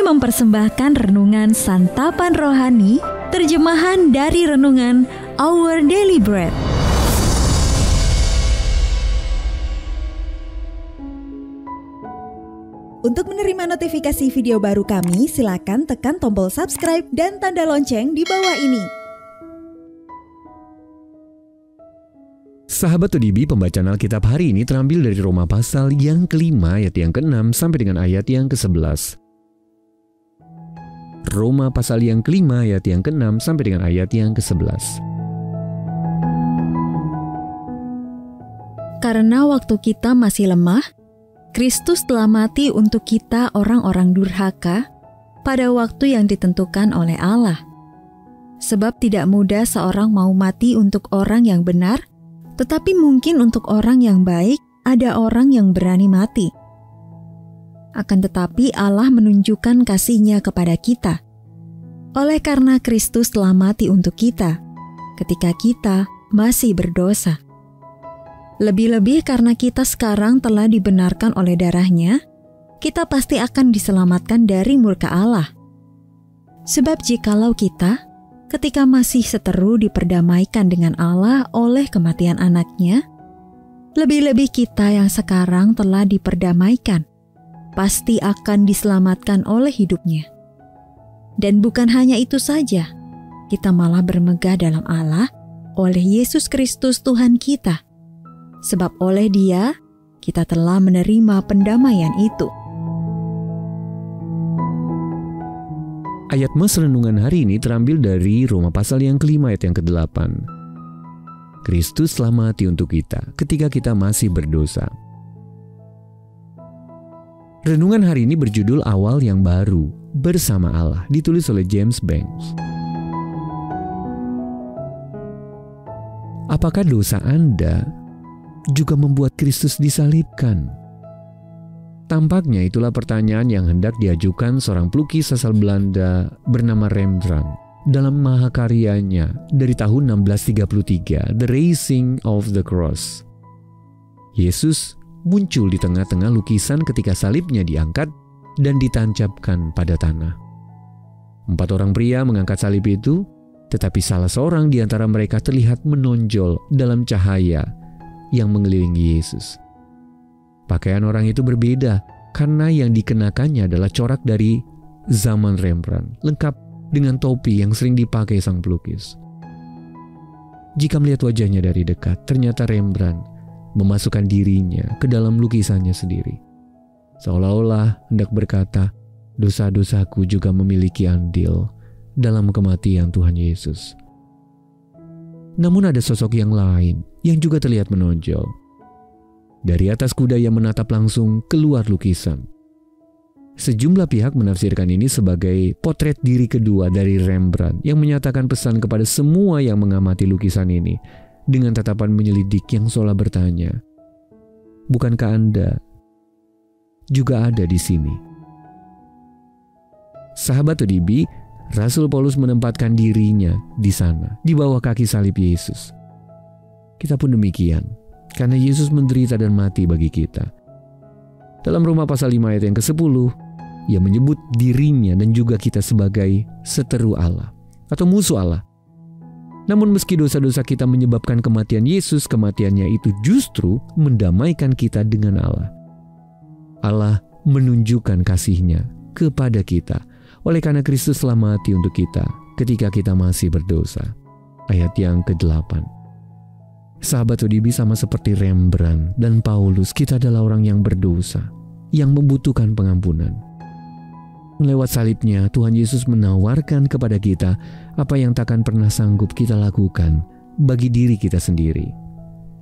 mempersembahkan renungan Santapan Rohani, terjemahan dari renungan Our Daily Bread. Untuk menerima notifikasi video baru kami, silakan tekan tombol subscribe dan tanda lonceng di bawah ini. Sahabat ODB, pembacaan Alkitab hari ini terambil dari Roma pasal yang ke-5 ayat yang ke-6 sampai dengan ayat yang ke-11. Roma pasal yang ke-5 ayat yang ke-6 sampai dengan ayat yang ke-11. Karena waktu kita masih lemah, Kristus telah mati untuk kita orang-orang durhaka pada waktu yang ditentukan oleh Allah. Sebab tidak mudah seorang mau mati untuk orang yang benar, tetapi mungkin untuk orang yang baik ada orang yang berani mati. Akan tetapi Allah menunjukkan kasih-Nya kepada kita. Oleh karena Kristus telah mati untuk kita, ketika kita masih berdosa. Lebih-lebih karena kita sekarang telah dibenarkan oleh darah-Nya, kita pasti akan diselamatkan dari murka Allah. Sebab jikalau kita, ketika masih seteru diperdamaikan dengan Allah oleh kematian anaknya, lebih-lebih kita yang sekarang telah diperdamaikan, pasti akan diselamatkan oleh hidupnya. Dan bukan hanya itu saja, kita malah bermegah dalam Allah oleh Yesus Kristus Tuhan kita. Sebab oleh Dia, kita telah menerima pendamaian itu. Ayat mas renungan hari ini terambil dari Roma pasal yang ke-5 ayat yang ke-8. Kristus telah mati untuk kita ketika kita masih berdosa. Renungan hari ini berjudul Awal yang Baru bersama Allah, ditulis oleh James Banks. Apakah dosa Anda juga membuat Kristus disalibkan? Tampaknya itulah pertanyaan yang hendak diajukan seorang pelukis asal Belanda bernama Rembrandt dalam mahakaryanya dari tahun 1633, The Raising of the Cross. Yesus muncul di tengah-tengah lukisan ketika salibnya diangkat dan ditancapkan pada tanah. 4 orang pria mengangkat salib itu, tetapi salah seorang di antara mereka terlihat menonjol dalam cahaya yang mengelilingi Yesus. Pakaian orang itu berbeda karena yang dikenakannya adalah corak dari zaman Rembrandt, lengkap dengan topi yang sering dipakai sang pelukis. Jika melihat wajahnya dari dekat, ternyata Rembrandt memasukkan dirinya ke dalam lukisannya sendiri. Seolah-olah hendak berkata, dosa-dosaku juga memiliki andil dalam kematian Tuhan Yesus. Namun ada sosok yang lain yang juga terlihat menonjol. Dari atas kuda yang menatap langsung keluar lukisan. Sejumlah pihak menafsirkan ini sebagai potret diri kedua dari Rembrandt yang menyatakan pesan kepada semua yang mengamati lukisan ini dengan tatapan menyelidik yang seolah bertanya, bukankah Anda juga ada di sini? Sahabat ODB, Rasul Paulus menempatkan dirinya di sana, di bawah kaki salib Yesus. Kita pun demikian, karena Yesus menderita dan mati bagi kita. Dalam Roma pasal 5 ayat yang ke-10, Ia menyebut dirinya dan juga kita sebagai seteru Allah atau musuh Allah. Namun meski dosa-dosa kita menyebabkan kematian Yesus, kematiannya itu justru mendamaikan kita dengan Allah. Allah menunjukkan kasih-Nya kepada kita oleh karena Kristus telah mati untuk kita ketika kita masih berdosa. Ayat yang ke-8. Sahabat ODB, sama seperti Rembrandt dan Paulus, kita adalah orang yang berdosa, yang membutuhkan pengampunan. Lewat salibnya, Tuhan Yesus menawarkan kepada kita apa yang takkan pernah sanggup kita lakukan bagi diri kita sendiri.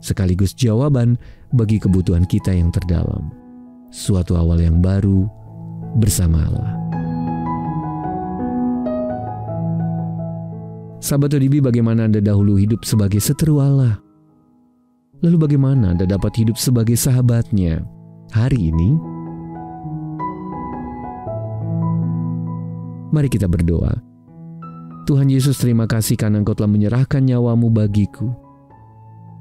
Sekaligus jawaban bagi kebutuhan kita yang terdalam. Suatu awal yang baru bersama Allah. Sahabat ODB, bagaimana Anda dahulu hidup sebagai seteru Allah? Lalu bagaimana Anda dapat hidup sebagai sahabatnya hari ini? Mari kita berdoa. Tuhan Yesus, terima kasih karena Engkau telah menyerahkan nyawamu bagiku.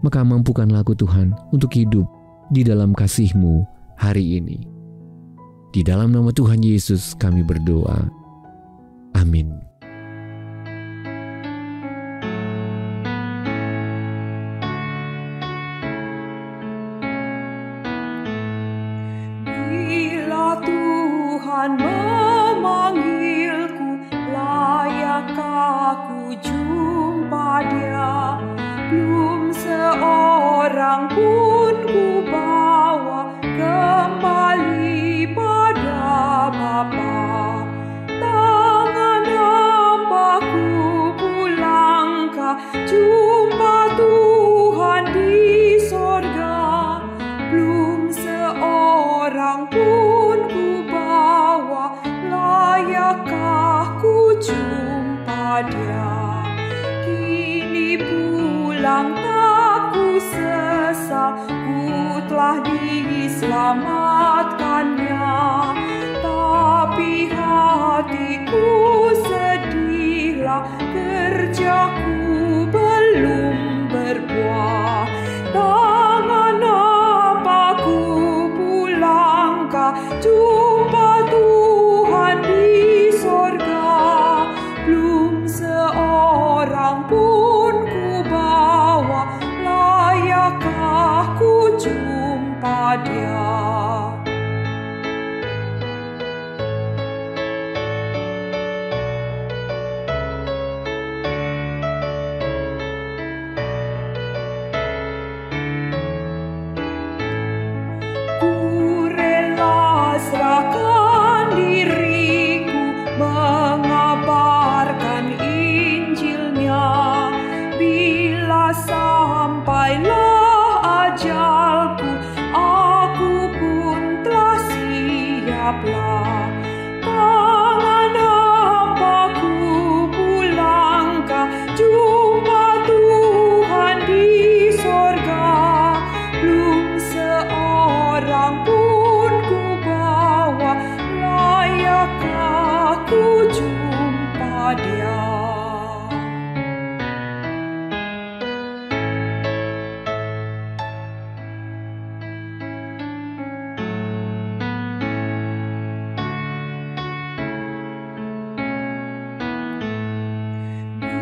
Maka mampukanlah aku Tuhan untuk hidup di dalam kasih-Mu hari ini. Di dalam nama Tuhan Yesus kami berdoa. Amin. Bila Tuhan memanggilku, layakkah ku jumpa Dia? Belum seorang pun ku bawa kembali pada Bapa. Tangan apa ku pulangkah jumpa Tuhan di sorga? Belum seorang pun ku bawa, layakkah ku jumpa Dia? Kini pulang tak ku sesal, ku telah diselamatkannya. Tapi hatiku sedihlah, kerjaku belum berbuah. Tangan apa ku pulangkah jumpa Tuhan di sorga? Belum seorang pun ku bawa, layakkah ku jumpa Dia? Ku rela serahkan diriku, mengabarkan Injil-Nya. Bila sampailah ajalku, aku pun telah siaplah. Tangan apa ku pulangkah jumpa Tuhan di sorga? Belum seorang pun ku bawa, layakkah ku jumpa Dia?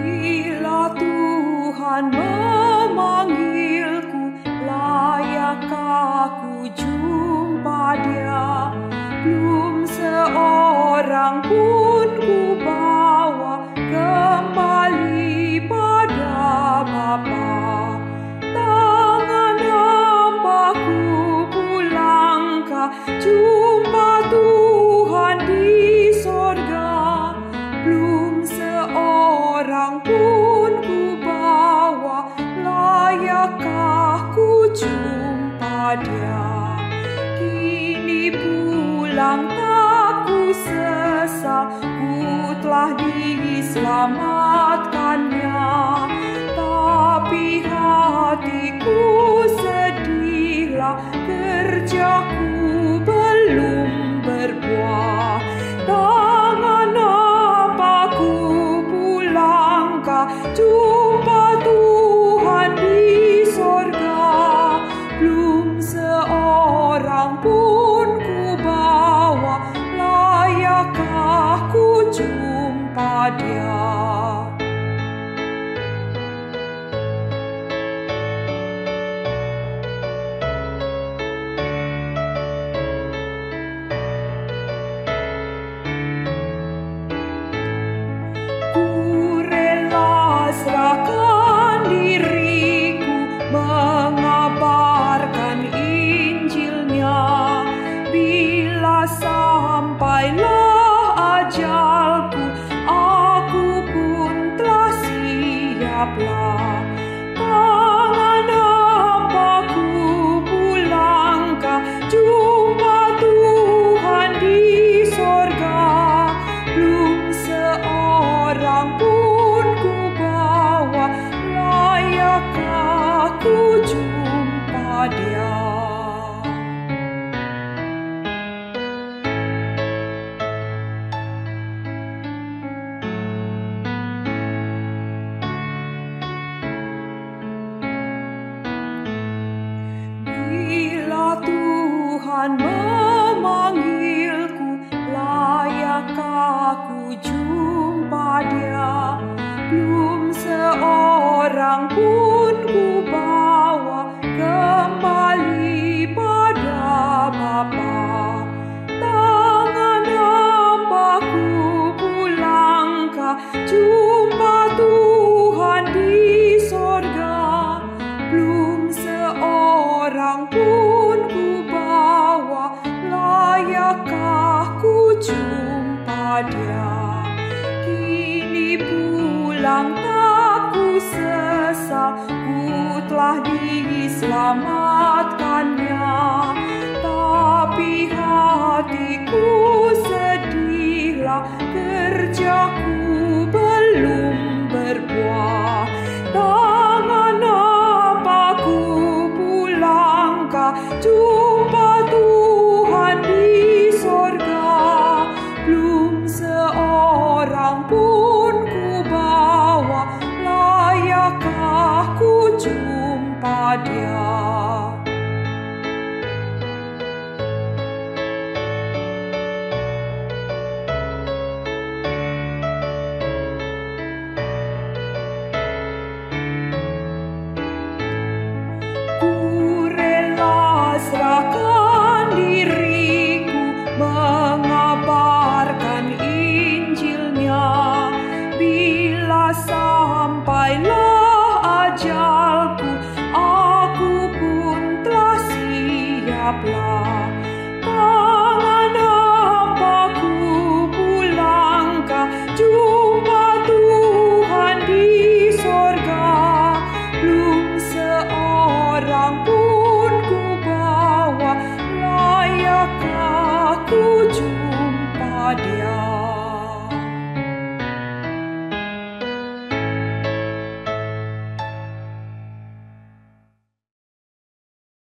Bila Tuhan memanggilku, layakkah ku jumpa Dia? Belum seorang pun ku bawa kembali pada Bapa. Tangan apa ku pulangkah jumpa Tuhan di sorga? Belum seorang pun ku bawa, layakkah ku jumpa Dia? Kini pulang tak ku sesal, ku telah diselamatkannya. Tapi hatiku sedihlah, kerjaku belum berbuah. Tangan apa ku pulangkah jumpa Tuhan di sorga? Belum seorang pun ku bawa, layakkah ku jumpa Dia? Ku rela serahkan diriku, mengabarkan Injil-Nya. Bila sampailah ajalku, aku pun telah siaplah. Tangan apa ku pulangkah jumpa Tuhan di sorga? Belum seorang pun ku bawa, layakkah ku jumpa Dia? Bila Tuhan